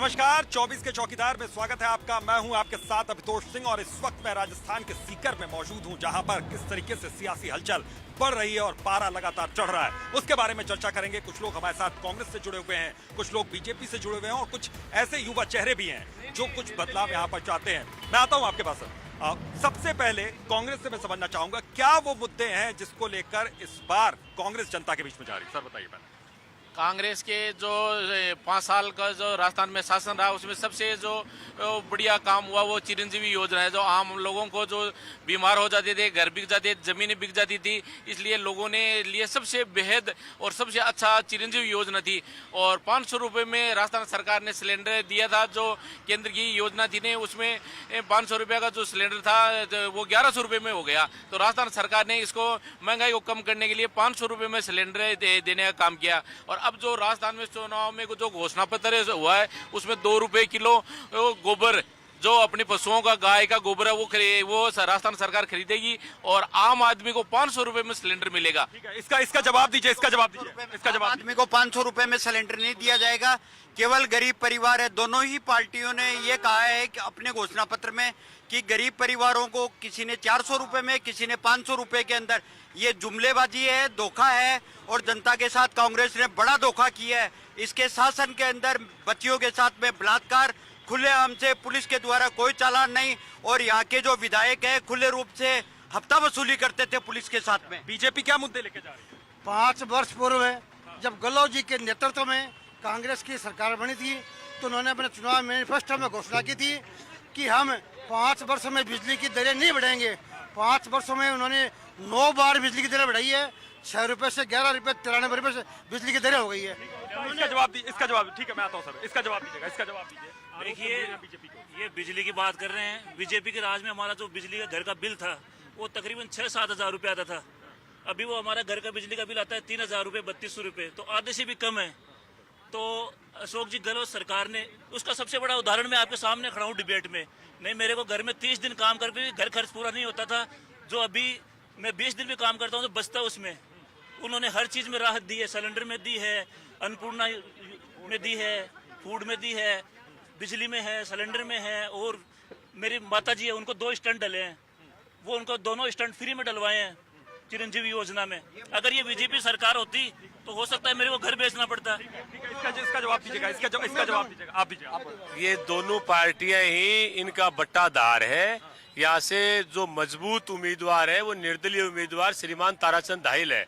नमस्कार, 24 के चौकीदार में स्वागत है आपका। मैं हूं आपके साथ अभितोष सिंह और इस वक्त मैं राजस्थान के सीकर में मौजूद हूं, जहां पर किस तरीके से सियासी हलचल बढ़ रही है और पारा लगातार चढ़ रहा है, उसके बारे में चर्चा करेंगे। कुछ लोग हमारे साथ कांग्रेस से जुड़े हुए हैं, कुछ लोग बीजेपी से जुड़े हुए हैं और कुछ ऐसे युवा चेहरे भी हैं जो कुछ बदलाव यहाँ पर चाहते हैं। मैं आता हूँ आपके पास। सबसे पहले कांग्रेस से मैं समझना चाहूंगा, क्या वो मुद्दे हैं जिसको लेकर इस बार कांग्रेस जनता के बीच में जा रही है? सर बताइए पहले। कांग्रेस के जो 5 साल का जो राजस्थान में शासन रहा, उसमें सबसे जो बढ़िया काम हुआ वो चिरंजीवी योजना है। जो आम लोगों को जो बीमार हो जाते थे, घर बिक जाते, जमीनें बिक जाती थी, इसलिए लोगों ने लिए सबसे बेहद और सबसे अच्छा चिरंजीवी योजना थी। और 500 रुपये में राजस्थान सरकार ने सिलेंडर दिया था। जो केंद्र की योजना थी ने उसमें 500 रुपये का जो सिलेंडर था वो 1100 रुपये में हो गया। तो राजस्थान सरकार ने इसको महंगाई को कम करने के लिए 500 रुपये में सिलेंडर देने का काम किया। और अब जो राजस्थान में चुनाव में जो घोषणा पत्र हुआ है उसमें 2 रुपए किलो गोबर, जो अपने पशुओं का गाय का गोबर है वो राजस्थान सरकार खरीदेगी और आम आदमी को 500 रुपए में सिलेंडर मिलेगा। ठीक है, इसका जवाब दीजिए। इसका जवाब आदमी को 500 रुपए में सिलेंडर नहीं दिया जाएगा, केवल गरीब परिवार है। दोनों ही पार्टियों ने ये कहा है कि अपने घोषणा पत्र में कि गरीब परिवारों को किसी ने 400 रुपए में, किसी ने 500 रुपए के अंदर। ये जुमलेबाजी है, धोखा है और जनता के साथ कांग्रेस ने बड़ा धोखा किया है। इसके शासन के अंदर बच्चियों के साथ में बलात्कार खुलेआम से, पुलिस के द्वारा कोई चालान नहीं, और यहाँ के जो विधायक है खुले रूप से हफ्ता वसूली करते थे पुलिस के साथ में। बीजेपी क्या मुद्दे लेके जा रही है? 5 वर्ष पूर्व जब गहलोत जी के नेतृत्व में कांग्रेस की सरकार बनी थी तो उन्होंने अपने चुनाव मैनिफेस्टो में घोषणा की थी कि हम 5 वर्षों में बिजली की दरें नहीं बढ़ाएंगे। 5 वर्षों में उन्होंने 9 बार बिजली की दरें बढ़ाई है। 6 रुपए से 11 रुपए 93 रुपए से बिजली की दरें हो गई है। इसका जवाब ठीक है, मैं आता हूँ सर। इसका जवाब दीजिएगा, इसका जवाब दीजिए। देखिए, ये बिजली की बात कर रहे हैं। बीजेपी के राज में हमारा जो बिजली का घर का बिल था वो तकरीबन 6-7 हजार रुपये आता था। अभी वो हमारा घर का बिजली का बिल आता है 3,000 रुपये, 3200 रुपये, तो आधे से भी कम है। तो अशोक जी गहलोत सरकार ने उसका सबसे बड़ा उदाहरण मैं आपके सामने खड़ा हूँ डिबेट में। नहीं, मेरे को घर में 30 दिन काम करके भी घर खर्च पूरा नहीं होता था, जो अभी मैं 20 दिन भी काम करता हूँ तो बचता है उसमें। उन्होंने हर चीज़ में राहत दी है, सिलेंडर में दी है, अन्नपूर्णा में दी है, फूड में दी है, बिजली में है, सिलेंडर में है। और मेरी माता जी है, उनको 2 स्टंट डले हैं, वो उनको दोनों स्टंट फ्री में डलवाए हैं चिरंजीवी योजना में। अगर ये बीजेपी सरकार होती तो हो सकता है मेरे को घर बेचना पड़ता। इसका जवाब दीजिएगा, इसका जवाब दीजिएगा, आप दीजिएगा। ये दोनों पार्टियां ही इनका बट्टाधार है। यहाँ से जो मजबूत उम्मीदवार है वो निर्दलीय उम्मीदवार श्रीमान ताराचंद दाहिल है,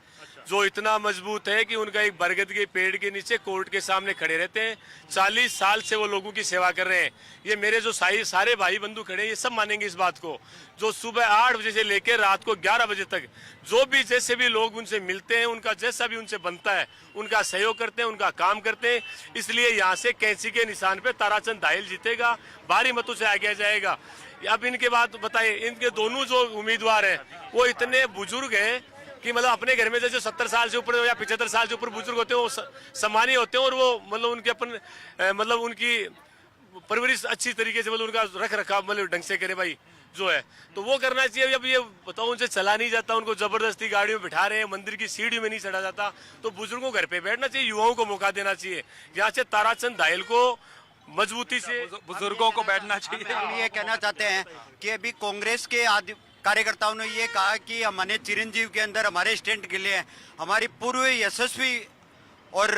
जो इतना मजबूत है कि उनका एक बरगद के पेड़ के नीचे कोर्ट के सामने खड़े रहते हैं। 40 साल से वो लोगों की सेवा कर रहे हैं। ये मेरे जो सारे भाई बंधु खड़े हैं ये सब मानेंगे इस बात को। जो सुबह 8 बजे से लेकर रात को 11 बजे तक जो भी जैसे भी लोग उनसे मिलते हैं, उनका जैसा भी उनसे बनता है उनका सहयोग करते हैं, उनका काम करते हैं। इसलिए यहाँ से कैंची के निशान पे ताराचंद दाहिल जीतेगा, भारी मतों से आगे जाएगा। अब इनके बात बताइए, इनके दोनों जो उम्मीदवार हैं वो इतने बुजुर्ग हैं कि मतलब अपने घर में जैसे 70 साल से ऊपर या 75 साल से ऊपर बुजुर्ग होते हैं वो सम्मानीय होते हैं, और वो मतलब उनके मतलब उनकी परवरिश अच्छी तरीके से, मतलब उनका रख रखाव मतलब ढंग से करे भाई जो है, तो वो करना चाहिए। अब ये बताओ, उनसे चला नहीं जाता, उनको जबरदस्ती गाड़ियों में बिठा रहे हैं, मंदिर की सीढ़ी में नहीं चढ़ा जाता, तो बुजुर्गों घर पे बैठना चाहिए, युवाओं को मौका देना चाहिए। यहाँ से ताराचंद दाहिल को मजबूती से बुजुर्गों को बैठना चाहिए। हम ये कहना चाहते हैं कि अभी कांग्रेस के कार्यकर्ताओं ने ये कहा कि हमारे चिरंजीव के अंदर हमारे स्टैंड गिले हैं। हमारी पूर्व यशस्वी और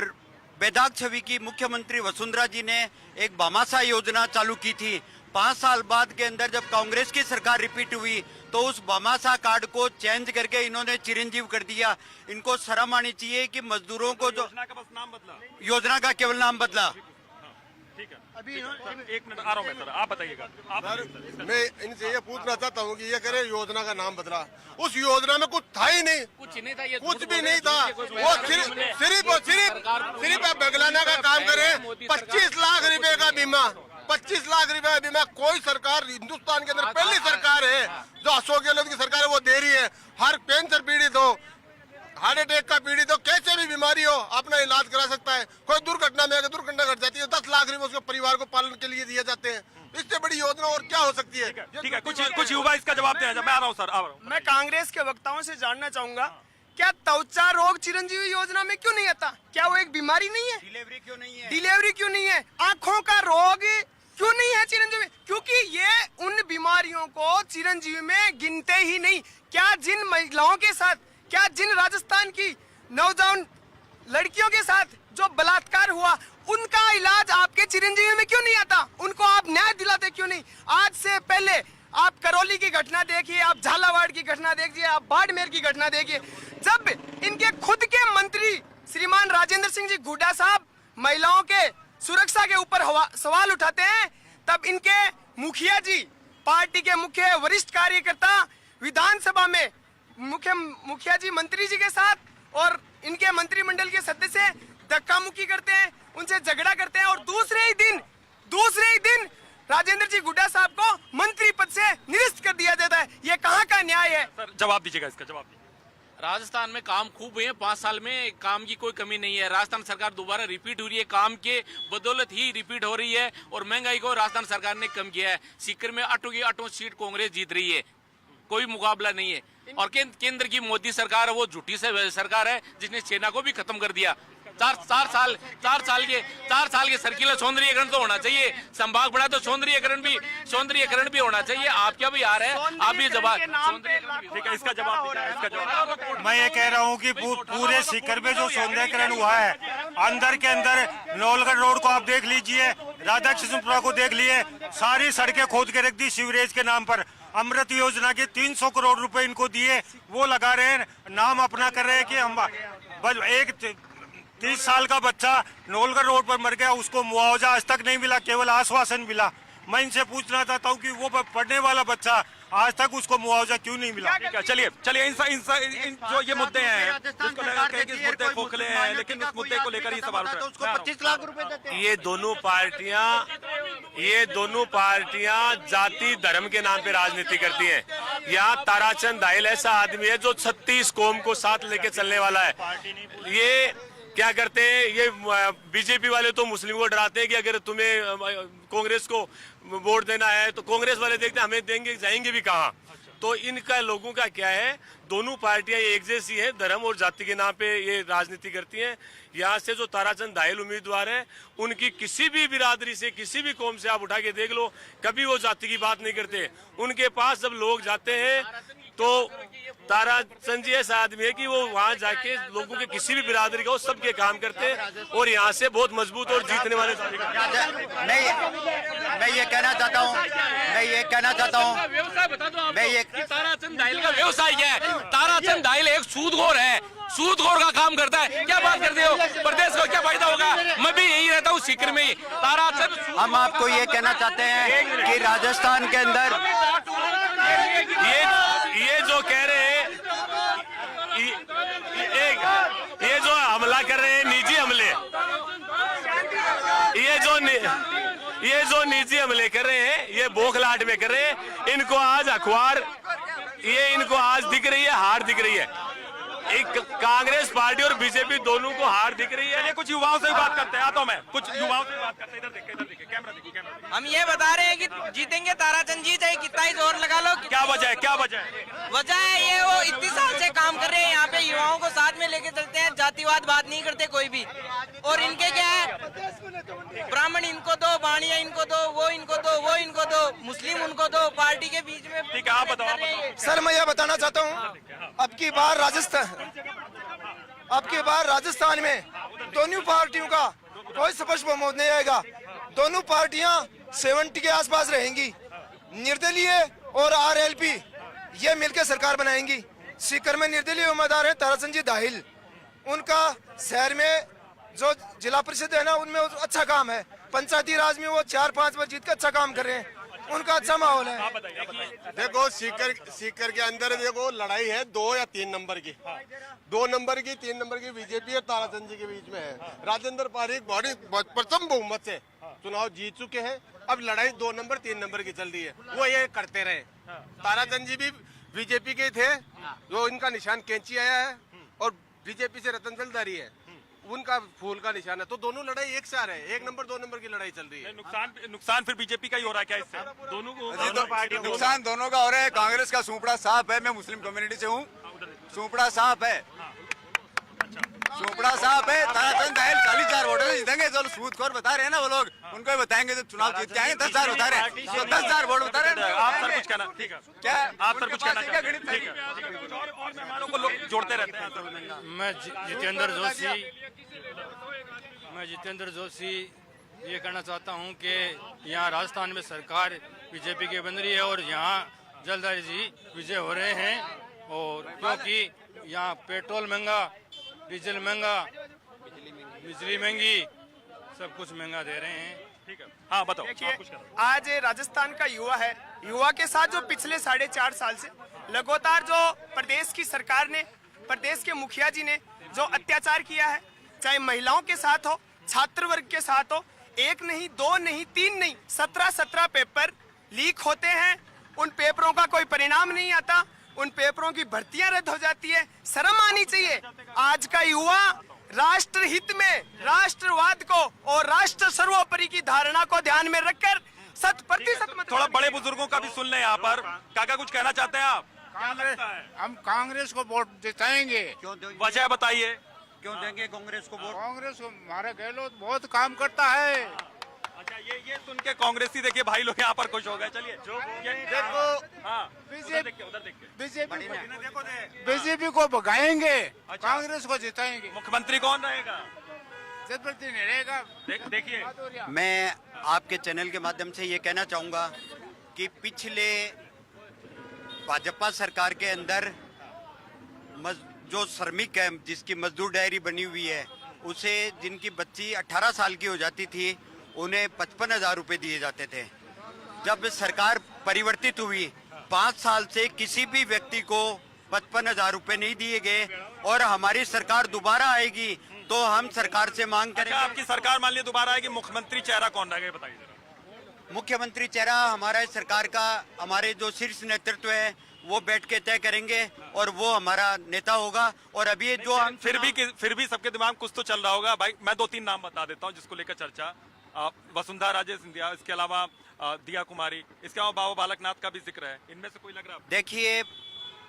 बेदाग छवि की मुख्यमंत्री वसुंधरा जी ने एक भामाशाह योजना चालू की थी। 5 साल बाद के अंदर जब कांग्रेस की सरकार रिपीट हुई तो उस भामाशाह कार्ड को चेंज करके इन्होंने चिरंजीव कर दिया। इनको शर्म आनी चाहिए कि मजदूरों को जो योजना का बस नाम बदला, योजना का केवल नाम बदला। ठीक है, अभी 1 मिनट आ रहा हूँ मैं सर, आप बताइएगा। मैं इनसे ये पूछना चाहता हूँ कि ये करे योजना का नाम बदला, उस योजना में कुछ था ही नहीं, कुछ नहीं था, ये कुछ भी नहीं था। वो सिर्फ बगलाना का काम करे। 25 लाख रुपए का बीमा, 25 लाख रुपए का बीमा कोई सरकार हिंदुस्तान के अंदर पहली सरकार है जो अशोक गहलोत की सरकार है वो दे रही है। हर कैंसर पीड़ित हो, हार्ट अटैक का पीड़ित हो, कैसे भी बीमारी हो अपना इलाज करा सकता है। कोई दुर्घटना में अगर दुर्घटना घट जाती है 10 लाख रुपए उसके परिवार को पालन के लिए दिए जाते हैं। इससे बड़ी योजना और क्या हो सकती है? ठीक है, कुछ युवा इसका जवाब दें। मैं आ रहा हूँ सर, आ रहा हूँ। मैं कांग्रेस के वक्ताओं से जानना चाहूंगा क्या त्वचा रोग चिरंजीवी योजना में क्यों नहीं आता? क्या वो एक बीमारी नहीं है? डिलीवरी क्यों नहीं है? डिलीवरी क्यों नहीं है? आंखों का रोग क्यों नहीं है चिरंजीवी? क्योंकि ये उन बीमारियों को चिरंजीवी में गिनते ही नहीं। क्या जिन महिलाओं के साथ, क्या जिन राजस्थान की नौजवान लड़कियों के साथ जो बलात्कार हुआ, उनका इलाज आपके चिरंजीवी में क्यों नहीं आता? उनको आप न्याय दिलाते क्यों नहीं? आज से पहले आप करौली की घटना देखिए, आप झालावाड़ की घटना देखिए, आप बाड़मेर की घटना देखिए। जब इनके खुद के मंत्री श्रीमान राजेंद्र सिंह जी हुड्डा साहब महिलाओं के सुरक्षा के ऊपर सवाल उठाते हैं, तब इनके मुखिया जी, पार्टी के मुख्य वरिष्ठ कार्यकर्ता विधानसभा में मुखिया जी मंत्री जी के साथ और इनके मंत्रिमंडल के सदस्य धक्का मुक्की करते हैं, उनसे झगड़ा करते हैं, और दूसरे ही दिन राजेंद्र जी हुड्डा साहब को मंत्री पद से निरस्त कर दिया जाता है। ये कहाँ का न्याय है? सर जवाब दीजिएगा, इसका जवाब दीजिए। राजस्थान में काम खूब हुए हैं, 5 साल में काम की कोई कमी नहीं है। राजस्थान सरकार दोबारा रिपीट हो रही है, काम के बदौलत ही रिपीट हो रही है, और महंगाई को राजस्थान सरकार ने कम किया है। सीकर में 8 की 8 सीट कांग्रेस जीत रही है, कोई मुकाबला नहीं है। और केंद्र की मोदी सरकार है, वो झूठी से सरकार है जिसने सेना को भी खत्म कर दिया। 4 साल के सर्किलर सौंदर्यीकरण तो होना चाहिए, संभाग बड़ा तो सौंदर्यीकरण भी होना चाहिए। आप क्या भी आ रहे हैं, आप भी जवाब, ठीक है, इसका जवाब दीजिए, इसका जवाब। मैं ये कह रहा हूँ कि पूरे सीकर में जो सौंदर्यीकरण हुआ है, अंदर के अंदर नौलगढ़ रोड को आप देख लीजिए, राधा कृष्णपुरा को देख लिए, सारी सड़कें खोद के रख दी सीवरेज के नाम पर। अमृत योजना के 300 करोड़ रुपए इनको दिए, वो लगा रहे हैं, नाम अपना कर रहे हैं कि हम एक 30 साल का बच्चा नौलगढ़ रोड पर मर गया, उसको मुआवजा आज तक नहीं मिला, केवल आश्वासन मिला। मैं इनसे पूछना चाहता हूँ कि वो पढ़ने वाला बच्चा आज तक उसको मुआवजा क्यों नहीं मिला? ठीक है, चलिए इन जो ये मुद्दे हैं, जिसको लगा कि इस मुद्दे खोखले हैं, लेकिन इस मुद्दे को लेकर ही सवाल उठ रहे हैं। उसको 25 लाख रुपए देते हैं। ये दोनों पार्टियां जाति धर्म के नाम पे राजनीति करती हैं। यहाँ ताराचंद दाहिल ऐसा आदमी है जो 36 कौम को साथ लेके चलने वाला है। ये क्या करते हैं, ये बीजेपी वाले तो मुस्लिम को डराते हैं कि अगर तुम्हें कांग्रेस को वोट देना है तो कांग्रेस वाले देखते हैं हमें देंगे, जाएंगे भी कहाँ। तो इनका लोगों का क्या है, दोनों पार्टियां एक जैसी हैं, धर्म और जाति के नाम पे ये राजनीति करती हैं। यहाँ से जो ताराचंद दाहिल उम्मीदवार है, उनकी किसी भी बिरादरी से, किसी भी कौम से आप उठा के देख लो, कभी वो जाति की बात नहीं करते। उनके पास जब लोग जाते हैं तो ताराचंद जी ऐसा आदमी है कि वो वहाँ जाके लोगों के किसी भी बिरादरी का वो सबके काम करते हैं, और यहाँ से बहुत मजबूत और जीतने वाले। नहीं, मैं ये कहना चाहता हूँ, व्यवसाय बता दो मैं ये ताराचंद दाहिल का व्यवसाय क्या है? ताराचंद दाहिल एक सूदखोर है, सूदखोर का काम करता है। क्या बात करते हो, प्रदेश को क्या फायदा होगा? मैं भी यही रहता हूँ सीकर में ही। ताराचंद, हम आपको ये कहना चाहते हैं कि राजस्थान के अंदर ये जो कह रहे हैं, ये जो हमला कर रहे हैं, निजी हमले, ये जो निजी हमले कर रहे हैं, ये बोखलाट में कर रहे हैं। इनको आज अखबार, ये इनको आज दिख रही है, हार दिख रही है। एक कांग्रेस पार्टी और बीजेपी दोनों को हार दिख रही है। ये कुछ युवाओं से बात करते हैं, आता हूं मैं, कुछ युवाओं से बात करते हैं। इधर देखिए, कैमरा देखिए। हम ये बता रहे हैं कि जीतेंगे ताराचंद जी, चाहे कितना ही जोर लगा लो। क्या वजह है? वजह है ये, वो इतनी साल से काम कर रहे हैं यहाँ पे, युवाओं को साथ में लेके चलते हैं, जातिवाद बात नहीं करते कोई भी। और इनके क्या है, ब्राह्मण इनको दो, बाणिया इनको दो, वो इनको दो, वो इनको दो, मुस्लिम उनको दो, पार्टी के बीच में। ठीक है, आप बताओ। सर मैं यह बताना चाहता हूँ, अब की बार राजस्थान में दोनों पार्टियों का कोई स्पष्ट बहुमत नहीं आएगा। दोनों पार्टियां 70 के आसपास रहेंगी। निर्दलीय और आरएलपी ये मिलकर सरकार बनाएंगी। सीकर में निर्दलीय उम्मीदवार है ताराचंद जी दाहिल, उनका शहर में जो जिला परिषद है ना, उनमें अच्छा काम है। पंचायती राज में वो 4-5 बार जीत कर अच्छा काम कर रहे हैं, उनका अच्छा माहौल है। देखो सीकर के अंदर देखो लड़ाई है 2 या 3 नंबर की, 2 नंबर की, 3 नंबर की बीजेपी और ताराचंद जी के बीच में है। राजेंद्र पारीक बहुत प्रथम बहुमत से चुनाव जीत चुके हैं। अब लड़ाई 2 नंबर 3 नंबर की चल रही है, वो ये करते रहे। ताराचंद जी भी बीजेपी के थे, जो इनका निशान कैंची आया है, और बीजेपी से रतन दलदारी है, उनका फूल का निशान है। तो दोनों लड़ाई एक साथ है, 1 नंबर 2 नंबर की लड़ाई चल रही है। नुकसान फिर बीजेपी का ही हो रहा है क्या इससे? दोनों को नुकसान दोनों का हो रहा है। कांग्रेस का सूपड़ा साफ है, मैं मुस्लिम कम्युनिटी से हूँ, सूपड़ा साफ है। चोपड़ा साहब है, ताराचंद दाहिल 40,000 वोटों से जीतेंगे। जो सूदखोर बता रहे हैं ना वो लोग, उनको ही बताएंगे जब चुनाव जीत के आएंगे। 10,000 बता रहे हैं, तो 10,000 वोट बता रहे हैं। आप सर कुछ कहना, ठीक है, क्या आप सर कुछ कहना चाहते हैं? ठीक है, कुछ और मेहमानों को लोग जोड़ते रहते हैं। मैं जितेंद्र जोशी ये कहना चाहता हूँ कि यहाँ राजस्थान में सरकार बीजेपी की बन रही है और यहाँ जलदारी जी विजय हो रहे हैं। और क्योंकि यहाँ पेट्रोल महंगा, डीजल महंगा, बिजली महंगी, सब कुछ महंगा दे रहे हैं। ठीक है, हाँ बताओ। देखिए, आज राजस्थान का युवा है, युवा के साथ जो पिछले 4.5 साल से लगातार जो प्रदेश की सरकार ने, प्रदेश के मुखिया जी ने जो अत्याचार किया है, चाहे महिलाओं के साथ हो, छात्र वर्ग के साथ हो, 1 नहीं 2 नहीं 3 नहीं 17 पेपर लीक होते हैं। उन पेपरों का कोई परिणाम नहीं आता, उन पेपरों की भर्तियां रद्द हो जाती है। शर्म आनी चाहिए। आज का युवा राष्ट्र हित में राष्ट्रवाद को और राष्ट्र सर्वोपरि की धारणा को ध्यान में रखकर 100% मत। थोड़ा बड़े बुजुर्गों का भी सुन लें यहाँ पर। काका कुछ कहना चाहते हैं आप? हम कांग्रेस को वोट जिताएंगे। वजह बताइए। क्यों देंगे कांग्रेस को वोट? कांग्रेस को हमारा गहलोत बहुत काम करता है। अच्छा, ये सुन के कांग्रेसी देखिए भाई लोग यहाँ पर खुश हो गए। चलिए देखो, हाँ, बीजेपी उधर देखिए। बीजेपी को भगाएंगे, कांग्रेस को जिताएंगे। मुख्यमंत्री कौन रहेगा? जबरदस्ती नहीं रहेगा। देखिए, मैं आपके चैनल के माध्यम से ये कहना चाहूँगा कि पिछले भाजपा सरकार के अंदर जो श्रमिक है, जिसकी मजदूर डायरी बनी हुई है, उसे जिनकी बच्ची 18 साल की हो जाती थी, उन्हें 55,000 रुपये दिए जाते थे। जब सरकार परिवर्तित हुई, 5 साल से किसी भी व्यक्ति को 55,000 रुपये नहीं दिए गए और हमारी सरकार दोबारा आएगी तो हम सरकार से मांग करेंगे। अच्छा, आपकी सरकार मान लीजिए दोबारा आएगी, मुख्यमंत्री चेहरा कौन रहेगा बताइए जरा। मुख्यमंत्री चेहरा हमारा सरकार का, हमारे जो शीर्ष नेतृत्व है वो बैठ के तय करेंगे और वो हमारा नेता होगा। और अभी जो हम फिर भी सबके दिमाग कुछ तो चल रहा होगा भाई। मैं 2-3 नाम बता देता हूँ जिसको लेकर चर्चा। वसुंधरा राजे सिंधिया, इसके अलावा दिया कुमारी, इसके अलावा बाबा बालकनाथ का भी जिक्र है। इनमें से कोई लग रहा है? देखिए,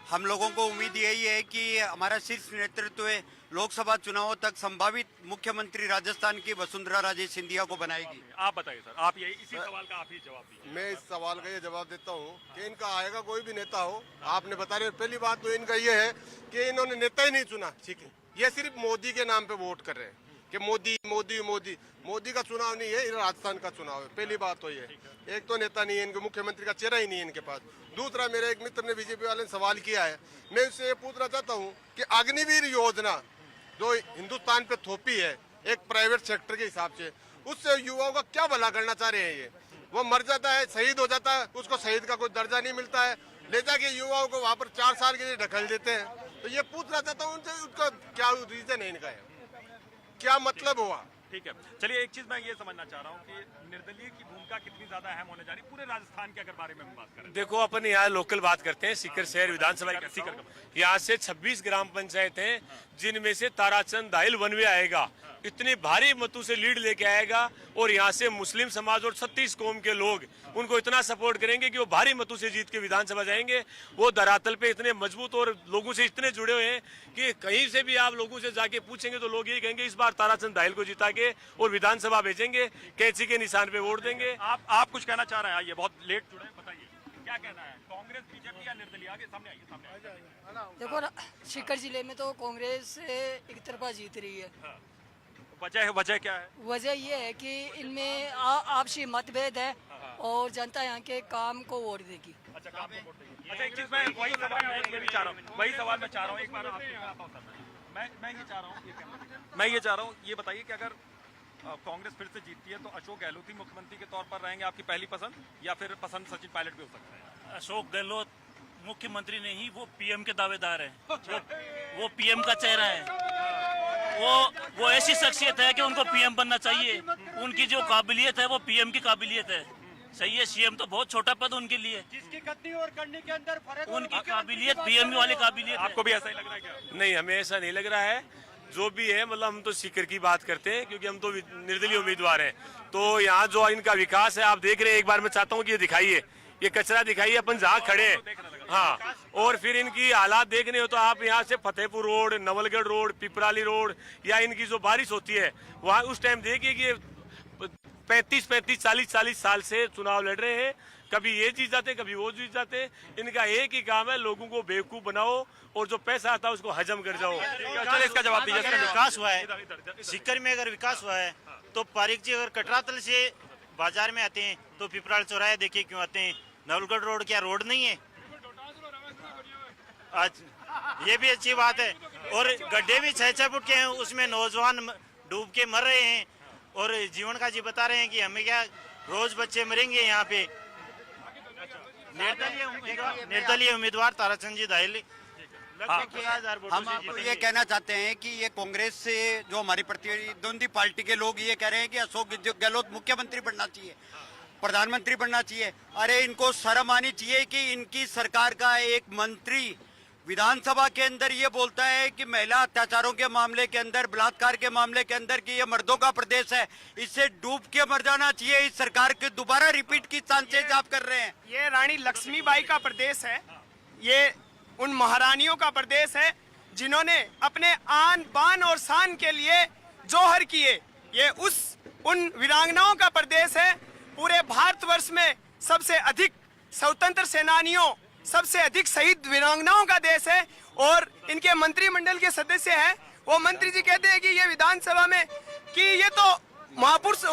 हम लोगों को उम्मीद यही है कि हमारा शीर्ष नेतृत्व लोकसभा चुनावों तक संभावित मुख्यमंत्री राजस्थान की वसुंधरा राजे सिंधिया को बनाएगी। आप बताइए सर, आप यही इसी सवाल का आप ही जवाब दीजिए। मैं इस सवाल का ये जवाब देता हूँ कि इनका आएगा कोई भी नेता हो। आपने बता रहे, पहली बात तो इनका ये है कि इन्होंने नेता ही नहीं चुना। ठीक है, ये सिर्फ मोदी के नाम पे वोट कर रहे हैं कि मोदी मोदी मोदी। मोदी का चुनाव नहीं है, ये राजस्थान का चुनाव है। पहली बात तो ये, एक तो नेता नहीं है इनके, मुख्यमंत्री का चेहरा ही नहीं है इनके पास। दूसरा, मेरे एक मित्र ने, बीजेपी वाले ने सवाल किया है, मैं उससे ये पूछना चाहता हूँ कि अग्निवीर योजना जो हिंदुस्तान पे थोपी है एक प्राइवेट सेक्टर के हिसाब से, उससे युवाओं का क्या भला करना चाह रहे हैं? ये वो मर जाता है, शहीद हो जाता है, उसको शहीद का कोई दर्जा नहीं मिलता है, ले जाके युवाओं को वहाँ पर 4 साल के लिए ढकल देते हैं। तो ये पूछना चाहता हूँ उनसे, उसका क्या रीजन है इनका है, क्या मतलब हुआ? ठीक है, चलिए एक चीज मैं ये समझना चाह रहा हूँ कि निर्दलीय की भूमिका कितनी ज्यादा अहम होने जा रही है पूरे राजस्थान के अगर बारे में हम बात करें। देखो, अपन यहाँ लोकल बात करते हैं, सीकर शहर विधानसभा यहाँ से 26 ग्राम पंचायत हैं जिनमें से ताराचंद दाहिल 1वे आएगा। इतनी भारी मतों से लीड लेके आएगा और यहाँ से मुस्लिम समाज और 36 कौम के लोग उनको इतना सपोर्ट करेंगे कि वो भारी मतों से जीत के विधानसभा जाएंगे। वो धरातल पे इतने मजबूत और लोगों से इतने जुड़े हुए हैं कि कहीं से भी आप लोगों से जाके पूछेंगे तो लोग यही कहेंगे इस बार ताराचंद दाहिल को जिता के और विधानसभा भेजेंगे, कैंची के निशान पे वोट देंगे। आप कुछ कहना चाह रहे हैं? आइए, बहुत लेट जुड़े, बताइए क्या कहना है। कांग्रेस, बीजेपी या निर्दलीय? आगे सामने आइए, सामने आइए। देखो, सीकर जिले में तो कांग्रेस एक तरफा जीत रही है। वजह क्या है? वजह ये है कि इनमें आपसी मतभेद है और जनता यहाँ के काम को वोट देगी। अच्छा, काम को वोट देगी। अच्छा, एक चीज मैं वही सवाल मैं चाह रहा हूँ, वही सवाल मैं चाह रहा हूँ, एक बार मैं ये चाह रहा हूँ, ये बताइए कि अगर कांग्रेस फिर से जीतती है तो अशोक गहलोत ही मुख्यमंत्री के तौर पर रहेंगे आपकी पहली पसंद, या फिर पसंद सचिन पायलट भी हो सकता है? अशोक गहलोत मुख्यमंत्री नहीं, वो पीएम के दावेदार हैं। वो पीएम का चेहरा है। वो ऐसी शख्सियत है कि उनको पीएम बनना चाहिए। उनकी जो काबिलियत है वो पीएम की काबिलियत है। सही है, सीएम तो बहुत छोटा पद उनके लिए, जिसकी करनी और करने के अंदर फर्क, उनकी काबिलियत पीएम वाली काबिलियत। आपको भी ऐसा ही लग रहा है क्या? नहीं, हमें ऐसा नहीं लग रहा है। जो भी है, मतलब हम तो सीकर की बात करते हैं क्योंकि हम तो निर्दलीय उम्मीदवार हैं। तो यहाँ जो इनका विकास है आप देख रहे हैं। एक बार मैं चाहता हूँ कि ये दिखाइए, ये कचरा दिखाइए अपन जहाँ खड़े हैं। हाँ, और फिर इनकी हालात देखने हो तो आप यहाँ से Fatehpur road, Nawalgarh road, Piprali road या इनकी जो बारिश होती है वहाँ उस टाइम देखिए कि 35-35, 40-40 साल से चुनाव लड़ रहे हैं। कभी ये जीत जाते, कभी वो जीत जाते। इनका एक ही काम है, लोगों को बेवकूफ बनाओ और जो पैसा आता है उसको हजम कर जाओ। चलिए इसका जवाब दीजिए। अगर विकास हुआ है सीकर में, अगर विकास हुआ है तो पारिक जी अगर कटरातल से बाजार में आते हैं तो पिपराल चौराहे देखिए क्यों आते हैं। नवलगढ़ रोड क्या रोड नहीं है? आज ये भी अच्छी बात है। और गड्ढे भी 6-6 फुट के हैं, उसमें नौजवान डूब के मर रहे हैं और जीवन का जी बता रहे हैं कि हमें क्या रोज बच्चे मरेंगे यहाँ पे। निर्दलीय उम्मीदवार ताराचंद जी दाहिल। हम आपको ये कहना चाहते हैं कि ये कांग्रेस से जो हमारी प्रतिद्वंदी पार्टी के लोग ये कह रहे हैं कि अशोक गहलोत मुख्यमंत्री बनना चाहिए, प्रधानमंत्री बनना चाहिए। अरे इनको शर्म आनी चाहिए कि इनकी सरकार का एक मंत्री विधानसभा के अंदर ये बोलता है कि महिला अत्याचारों के मामले के अंदर, बलात्कार के मामले के अंदर कि ये मर्दों का प्रदेश है, इससे डूब के मर जाना चाहिए। इस सरकार के दोबारा रिपीट की चांसेस आप कर रहे हैं। ये रानी लक्ष्मीबाई का प्रदेश है, ये उन महारानियों का प्रदेश है जिन्होंने अपने आन बान और शान के लिए जोहर किए। ये उन वीरांगनाओं का प्रदेश है। पूरे भारतवर्ष में सबसे अधिक स्वतंत्र सेनानियों, सबसे अधिक शहीद वीरांगनाओं का देश है। और इनके मंत्रिमंडल के सदस्य हैं, वो मंत्री जी कहते हैं कि ये विधानसभा में कि ये तो महापुरुष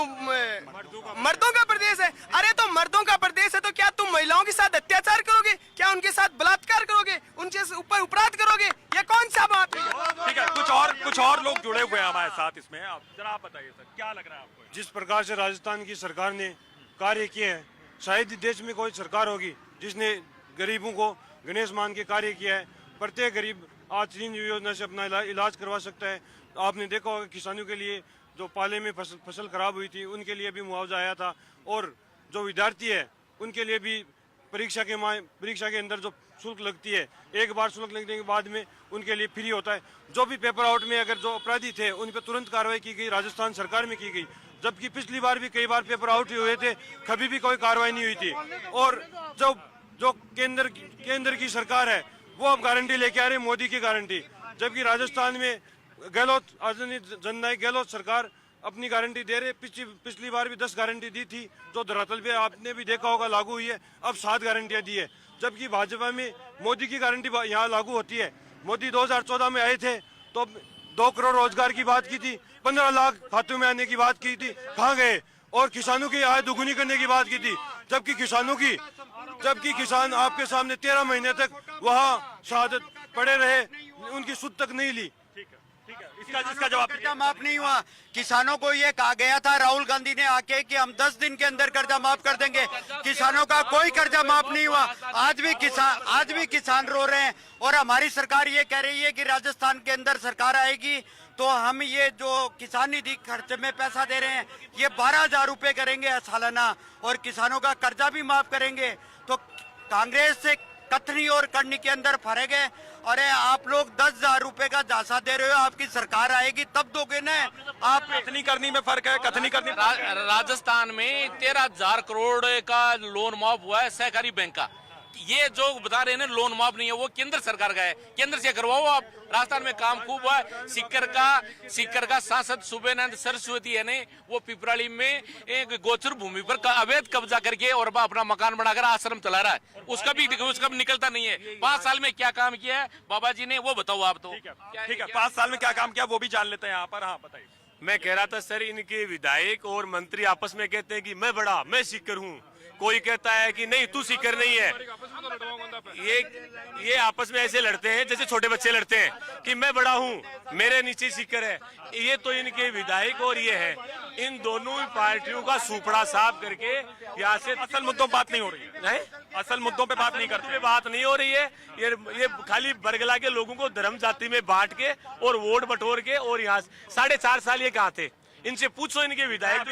मर्दों का प्रदेश है। अरे तो मर्दों का प्रदेश है तो क्या तुम महिलाओं के साथ अत्याचार करोगे? क्या उनके साथ बलात्कार करोगे? उनके ऊपर अपराध करोगे? ये कौन सा बात है? ठीक है, कुछ और लोग जुड़े हुए हैं हमारे साथ इसमें। आप जरा आप बताइए सर, क्या लग रहा है आपको? जिस प्रकार से राजस्थान की सरकार ने कार्य किए हैं, शायद ही देश में कोई सरकार होगी जिसने गरीबों को गणेश मान के कार्य किया है। प्रत्येक गरीब आज चिरंजीवी योजना से अपना इलाज करवा सकता है। आपने देखा होगा किसानों के लिए जो पाले में फसल खराब हुई थी उनके लिए भी मुआवजा आया था, और जो विद्यार्थी है उनके लिए भी परीक्षा के अंदर जो शुल्क लगती है, एक बार शुल्क लगने के बाद में उनके लिए फ्री होता है। जो भी पेपर आउट में अगर जो अपराधी थे उन पर तुरंत कार्रवाई की गई, राजस्थान सरकार में की गई, जबकि पिछली बार भी कई बार पेपर आउट हुए थे, कभी भी कोई कार्रवाई नहीं हुई थी। और जो केंद्र की सरकार है वो अब गारंटी लेके आ रही है, मोदी की गारंटी, जबकि राजस्थान में जननायक गहलोत सरकार अपनी गारंटी दे रहे। पिछली बार भी 10 गारंटी दी थी जो धरातल पे आपने भी देखा होगा लागू हुई है। अब 7 गारंटियां दी है, जबकि भाजपा में मोदी की गारंटी यहाँ लागू होती है। मोदी 2014 में आए थे तो 2 करोड़ रोजगार की बात की थी, 15 लाख खातों में आने की बात की थी, कहाँ गए? और किसानों की आय दुगुनी करने की बात की थी, जबकि किसान आपके सामने 13 महीने तक वहाँ शहादत पड़े रहे, उनकी सुध तक नहीं ली। इसका जवाब कर्जा माफ नहीं हुआ। किसानों को ये कहा गया था राहुल गांधी ने आके कि हम 10 दिन के अंदर कर्जा माफ कर देंगे, किसानों का कोई कर्जा माफ नहीं हुआ। आज भी किसान रो रहे हैं। और हमारी सरकार ये कह रही है कि राजस्थान के अंदर सरकार आएगी तो हम ये जो किसान निधि खर्च में पैसा दे रहे हैं ये 12,000 रुपए करेंगे सालाना, और किसानों का कर्जा भी माफ करेंगे। तो कांग्रेस से कथनी और करनी के अंदर फर्क है। अरे आप लोग 10,000 रुपए का झांसा दे रहे हो, आपकी सरकार आएगी तब दोगे ना। आप कथनी करनी में फर्क है, कथनी करनी राजस्थान में 13,000 करोड़ का लोन माफ हुआ है सहकारी बैंक का। ये जो बता रहे हैं ना लोन माफ नहीं है, वो केंद्र सरकार का है, केंद्र से करवाओ आप। राजस्थान में काम खूब हुआ है। सीकर का सांसद सुबेनंद सरस्वती है ने वो पिपराली में एक गोचर भूमि पर अवैध कब्जा करके और अपना मकान बनाकर आश्रम चला रहा है। उसका भी निकलता नहीं है। 5 साल में क्या काम किया है बाबा जी ने, वो बताओ आप। तो ठीक है, 5 साल में क्या काम किया वो भी जान लेते हैं यहाँ पर। हाँ बताइए। मैं कह रहा था सर, इनके विधायक और मंत्री आपस में कहते हैं कि मैं बड़ा, मैं सीकर हूँ। कोई कहता है कि नहीं तू सीकर नहीं है। ये आपस में ऐसे लड़ते हैं जैसे छोटे बच्चे लड़ते हैं कि मैं बड़ा हूँ, मेरे नीचे सीकर है। ये तो इनके विधायक और ये है, इन दोनों पार्टियों का सुपड़ा साफ करके यहाँ से असल मुद्दों पे बात नहीं हो रही है। नहीं, असल मुद्दों पे बात नहीं करते, बात नहीं हो रही है। ये खाली बरगला के लोगों को धर्म जाति में बांट के और वोट बटोर के, और यहाँ 4.5 साल ये कहाँ थे? इनसे पूछो, इनके विधायक।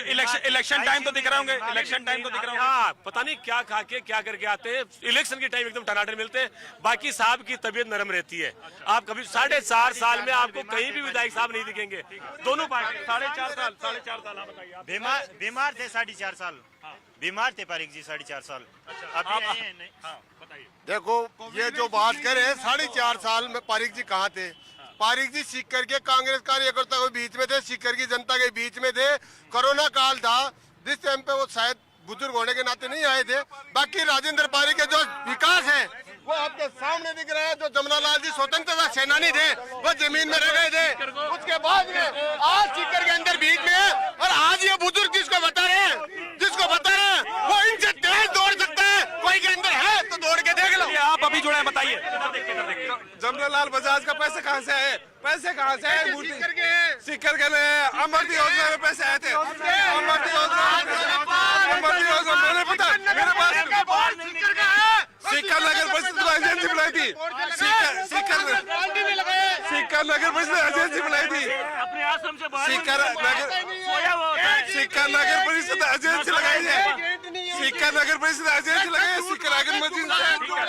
इलेक्शन टाइम तो दिख रहे होंगे, इलेक्शन टाइम तो दिख रहे होंगे। हाँ, पता नहीं क्या खा के क्या करके आते हैं। इलेक्शन के टाइम एकदम टनाटन मिलते हैं। बाकी साहब की तबीयत नरम रहती है। आप कभी 4.5 साल में आपको कहीं भी विधायक साहब नहीं दिखेंगे। दोनों पार्टी 4.5 साल। आप बताइए। बीमार थे 4.5 साल। बीमार थे पारिक जी 4.5 साल। अभी आए हैं नहीं। हाँ बताइए। देखो ये जो बात करे 4.5 साल में पारिक जी कहाँ थे? पारिक जी सीकर के कांग्रेस कार्यकर्ताओं के बीच में थे, सीकर की जनता के बीच में थे। कोरोना काल था, जिस टाइम पे वो शायद बुजुर्ग होने के नाते नहीं आए थे। बाकी राजेंद्र पारिक के जो विकास है वो आपके सामने दिख रहा है। जो जमुनालाल जी स्वतंत्रता सेनानी थे वो जमीन में रह गए थे, उसके बाद में आज सीकर के अंदर बीच में है। और आज ये बुजुर्ग जिसको बता रहे हैं वो इनसे तेज दौड़ सकता है। कोई के अंदर है तो दौड़ के देख लो। ये आप अभी जुड़े हैं, बताइए। जमनालाल बजाज का पैसे कहाँ से आए? पैसे कहाँ से आए? सीकर के लिए अमृत योजना में पैसे आए थे। अमृत योजना मैंने पता मेरे पास सीकर नगर परिषद एजेंसी बुलाई थी। सीकर नगर परिषद एजेंसी बुलाई थी। सीकर नगर परिषद एजेंसी लगाई है। सीकर नगर परिषद एजेंसी लगाई है। सीकर आगे मस्जिद।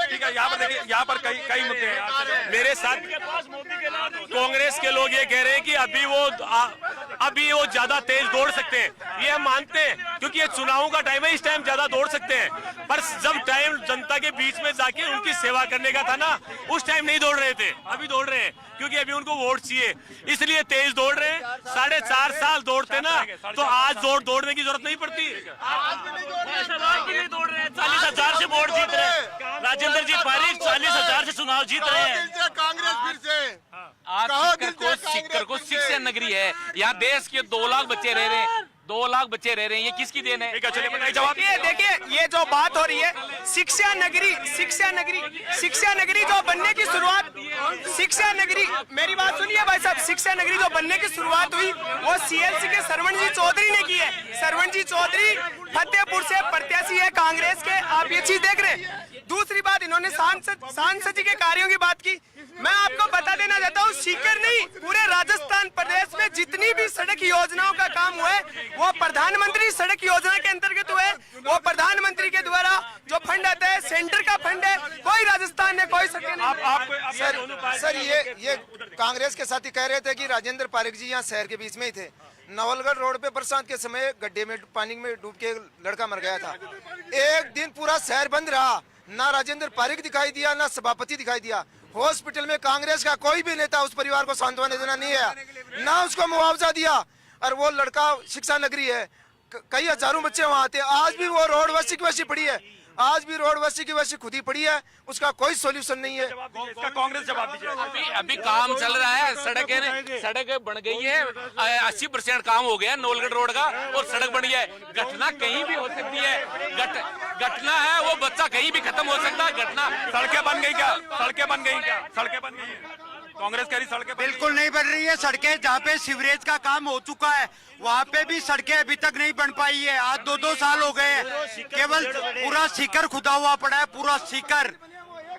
ठीक है, यहाँ पर देखिए, यहाँ पर कई मुद्दे हैं। मेरे साथ कांग्रेस के लोग ये कह रहे हैं कि अभी वो ज्यादा तेज दौड़ सकते हैं। ये हम मानते हैं क्योंकि ये चुनाव का टाइम है, इस टाइम ज्यादा दौड़ सकते हैं। पर जब टाइम जनता के बीच में जाके उनकी सेवा करने का था ना, उस टाइम नहीं दौड़ रहे थे। अभी दौड़ रहे हैं क्योंकि अभी उनको वोट चाहिए, इसलिए तेज दौड़ रहे हैं। 4.5 साल दौड़ते ना तो आज दौड़ने की जरूरत नहीं पड़ती। दौड़ रहे हैं, 40,000 से वोट जीत रहे हैं। राजेंद्र जी पारिक 40,000 से चुनाव जीत रहे हैं। कांग्रेस फिर से आज सीकर को शिक्षा नगरी है। यहाँ देश के 2 लाख बच्चे रह रहे हैं, 2 लाख बच्चे रह रहे हैं। ये किसकी देन है? चलिए बताइए जवाब। ये देखिए, ये जो बात हो रही है शिक्षा नगरी जो बनने की शुरुआत, शिक्षा नगरी, मेरी बात सुनिए भाई साहब, शिक्षा नगरी जो बनने की शुरुआत हुई वो सीएलसी के सरवण जी चौधरी ने की है। सरवण जी चौधरी फतेहपुर से प्रत्याशी है कांग्रेस के, आप ये चीज देख रहे हैं। दूसरी बात, इन्होंने सांसद जी के कार्यों की बात की। मैं आपको बता देना चाहता हूँ, सीकर नहीं पूरे राजस्थान प्रदेश में जितनी भी सड़क योजनाओं का काम हुआ है वो प्रधानमंत्री सड़क योजना के अंतर्गत हुए। वो प्रधानमंत्री के द्वारा जो फंड आता है, सेंटर का फंड है, कोई राजस्थान में कोई सड़क नहीं। सर ये कांग्रेस के साथी कह रहे थे कि राजेंद्र पारिक जी यहाँ शहर के बीच में ही थे। नवलगढ़ रोड पे बरसात के समय गड्ढे में पानी में डूब के लड़का मर गया था। एक दिन पूरा शहर बंद रहा, ना राजेंद्र पारिक दिखाई दिया ना सभापति दिखाई दिया। हॉस्पिटल में कांग्रेस का कोई भी नेता उस परिवार को सांत्वना देना नहीं है, ना उसको मुआवजा दिया। और वो लड़का शिक्षा नगरी है, कई हजारों बच्चे वहाँ आते हैं। आज भी वो रोड वैसी की वैसी पड़ी है, आज भी रोड वैसी की वैसी खुदी पड़ी है, उसका कोई सॉल्यूशन नहीं है। इसका कांग्रेस जवाब दीजिए। अभी काम चल रहा है, सड़क बन गई है, 80% काम हो गया नवलगढ़ रोड का और सड़क बन गया है। घटना कहीं भी हो सकती है, घटना है वो बच्चा कहीं भी खत्म हो सकता है। घटना सड़कें बन गई क्या? सड़कें बन गई क्या? सड़कें बन गई है? कांग्रेस कह रही सड़कें बिल्कुल नहीं बन रही है सड़कें। जहाँ पे सीवरेज का काम हो चुका है वहाँ पे भी सड़कें अभी तक नहीं बन पाई है। आज 2-2 साल हो गए हैं, केवल पूरा सीकर खुदा हुआ पड़ा है, पूरा सीकर।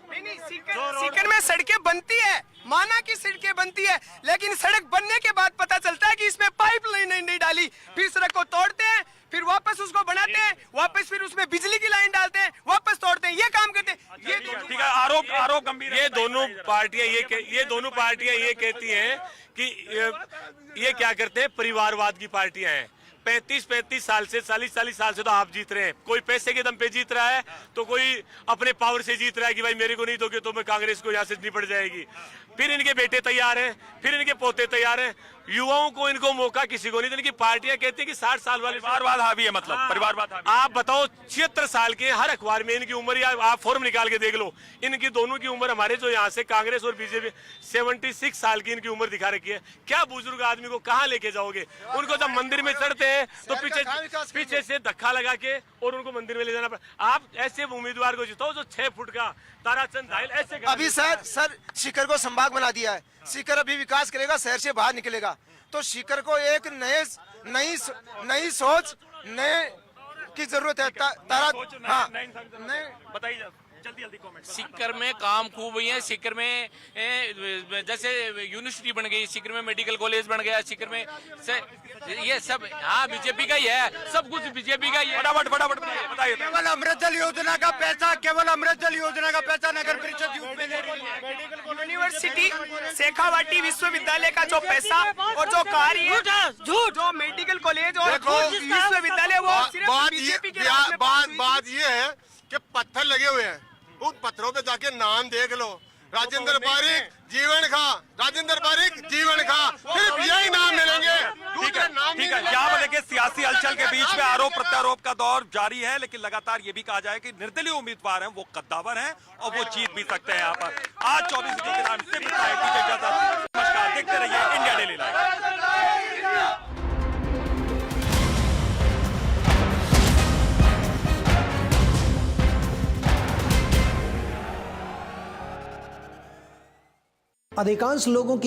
सीकर में सड़कें बनती है, माना कि सड़कें बनती है, लेकिन सड़क बनने के बाद पता चलता है कि इसमें पाइपलाइन नहीं डाली। फिर सड़क को तोड़ते हैं, फिर वापस उसको बनाते हैं, वापस फिर उसमें बिजली की लाइन डालते हैं, वापस तोड़ते हैं, ये काम करते हैं। ये ठीक है, आरोप गंभीर। ये दोनों पार्टियां ये कहती हैं कि ये क्या करते हैं, परिवारवाद की पार्टियां हैं। 35 साल से 40 साल से तो आप जीत रहे हैं। कोई पैसे के दम पे जीत रहा है तो कोई अपने पावर से जीत रहा है कि भाई मेरे को नहीं दोगे तो मैं कांग्रेस को यहाँ से निपट जाएगी। फिर इनके बेटे तैयार हैं, फिर इनके पोते तैयार हैं। युवाओं को इनको मौका किसी को नहीं देने की पार्टियां कहती है कि 60 साल वाले परिवारवाद हावी है, मतलब परिवारवाद हावी। आप बताओ 76 साल के, हर अखबार में इनकी उम्र, या आप फॉर्म निकाल के देख लो, इनकी दोनों की उम्र हमारे जो यहाँ से कांग्रेस और बीजेपी 76 साल की इनकी उम्र दिखा रखी है। क्या बुजुर्ग आदमी को कहाँ लेके जाओगे? उनको जब मंदिर में चढ़ते हैं तो पीछे से धक्का लगा के और उनको मंदिर में ले जाना पड़ा। आप ऐसे उम्मीदवार को जिताओ जो 6 फुट का ताराचंद धाइल ऐसे। अभी सर सीकर को संभाग बना दिया है। सीकर अभी विकास करेगा, शहर से बाहर निकलेगा, तो सीकर को एक नई सोच नए की जरूरत है। बताइए जल्दी जल्दी कमेंट। सीकर में काम खूब हुई है। सीकर में जैसे यूनिवर्सिटी बन गई, सीकर में मेडिकल कॉलेज बन गया, सीकर में ये सब हाँ बीजेपी का ही है, सब कुछ बीजेपी का ही है। फटाफट फटाफट बताइए। केवल अमृत जल योजना का पैसा, केवल अमृत जल योजना का पैसा नगर परिषद यूथ में दे रही है। यूनिवर्सिटी शेखावाटी विश्वविद्यालय का जो पैसा और जो कार्य झूठ, जो मेडिकल कॉलेज और विश्वविद्यालय वो सिर्फ बीजेपी के राज में बात ये है कि पत्थर लगे हुए हैं, उन पत्थरों पे जाके नाम देख लो, राजेंद्र बारिक जीवन खा, राजेंद्र बारिक जीवन खा, सिर्फ यही नाम मिलेंगे। ठीक है। यहाँ पर देखिए सियासी हलचल के बीच में आरोप प्रत्यारोप का दौर जारी है, लेकिन लगातार ये भी कहा जाए कि निर्दलीय उम्मीदवार हैं, वो कद्दावर हैं और वो जीत भी सकते हैं यहाँ पर। आज 24 के नाम से नमस्कार, देखते रहिए इंडिया डेली लाइव। अधिकांश लोगों की